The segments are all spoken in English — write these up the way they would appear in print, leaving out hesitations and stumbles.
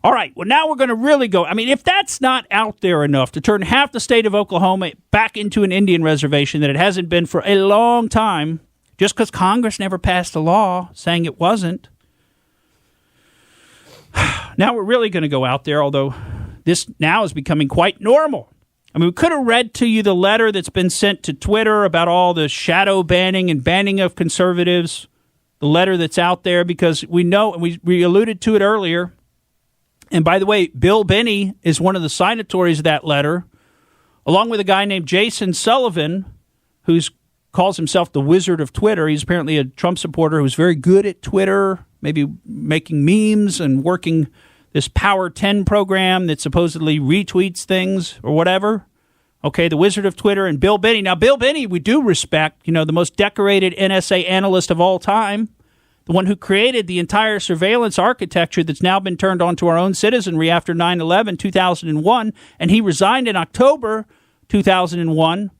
All right, well, now we're going to really go. I mean, if that's not out there enough to turn half the state of Oklahoma back into an Indian reservation that it hasn't been for a long time, just because Congress never passed a law saying it wasn't. Now we're really going to go out there, although this now is becoming quite normal. I mean, we could have read to you the letter that's been sent to Twitter about all the shadow banning and banning of conservatives, the letter that's out there, because we know, and we alluded to it earlier. And by the way, Bill Binney is one of the signatories of that letter, along with a guy named Jason Sullivan, who calls himself the Wizard of Twitter. He's apparently a Trump supporter who's very good at Twitter, maybe making memes and working this Power 10 program that supposedly retweets things or whatever. Okay, the Wizard of Twitter and Bill Binney. Now, Bill Binney, we do respect, the most decorated NSA analyst of all time. The one who created the entire surveillance architecture that's now been turned on to our own citizenry after 9/11, 2001. And he resigned in October 2001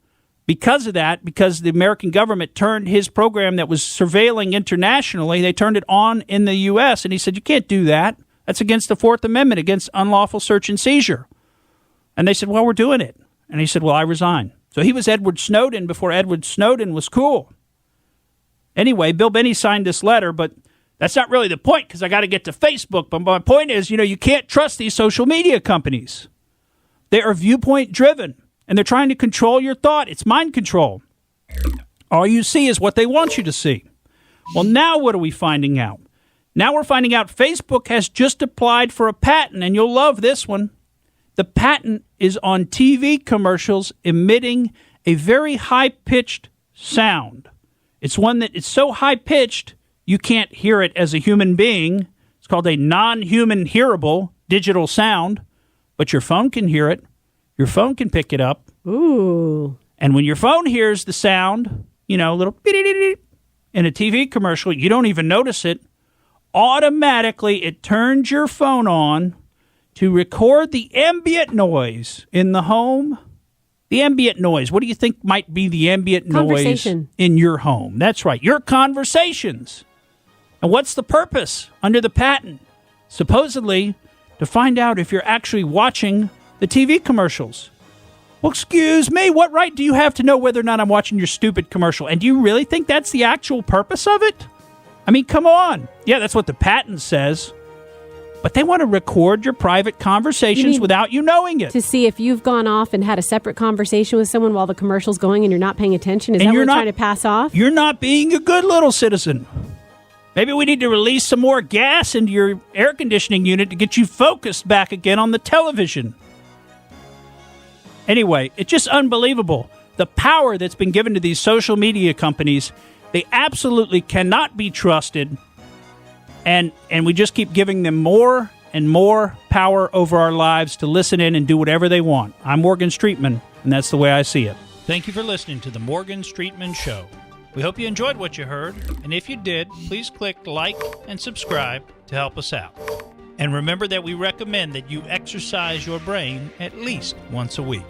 because of that, because the American government turned his program that was surveilling internationally, they turned it on in the U.S. And he said, you can't do that. That's against the Fourth Amendment, against unlawful search and seizure. And they said, well, we're doing it. And he said, well, I resign. So he was Edward Snowden before Edward Snowden was cool. Anyway, Bill Binney signed this letter, but that's not really the point because I got to get to Facebook. But my point is, you can't trust these social media companies. They are viewpoint driven, and they're trying to control your thought. It's mind control. All you see is what they want you to see. Well, now what are we finding out? Now we're finding out Facebook has just applied for a patent, and you'll love this one. The patent is on TV commercials emitting a very high-pitched sound. It's one that is so high-pitched, you can't hear it as a human being. It's called a non-human hearable digital sound, but your phone can hear it. Your phone can pick it up. Ooh. And when your phone hears the sound, a little in a TV commercial, you don't even notice it. Automatically, it turns your phone on to record the ambient noise in the home. The ambient noise. What do you think might be the ambient noise in your home? That's right, your conversations. And what's the purpose under the patent? Supposedly, to find out if you're actually watching the TV commercials. Well, excuse me, what right do you have to know whether or not I'm watching your stupid commercial? And do you really think that's the actual purpose of it? I mean, come on. Yeah, that's what the patent says. But they want to record your private conversations without you knowing it. To see if you've gone off and had a separate conversation with someone while the commercial's going and you're not paying attention? Is that what you're trying to pass off? You're not being a good little citizen. Maybe we need to release some more gas into your air conditioning unit to get you focused back again on the television. Anyway, it's just unbelievable. The power that's been given to these social media companies, they absolutely cannot be trusted. And we just keep giving them more and more power over our lives to listen in and do whatever they want. I'm Morgan Streetman, and that's the way I see it. Thank you for listening to the Morgan Streetman Show. We hope you enjoyed what you heard, and if you did, please click like and subscribe to help us out. And remember that we recommend that you exercise your brain at least once a week.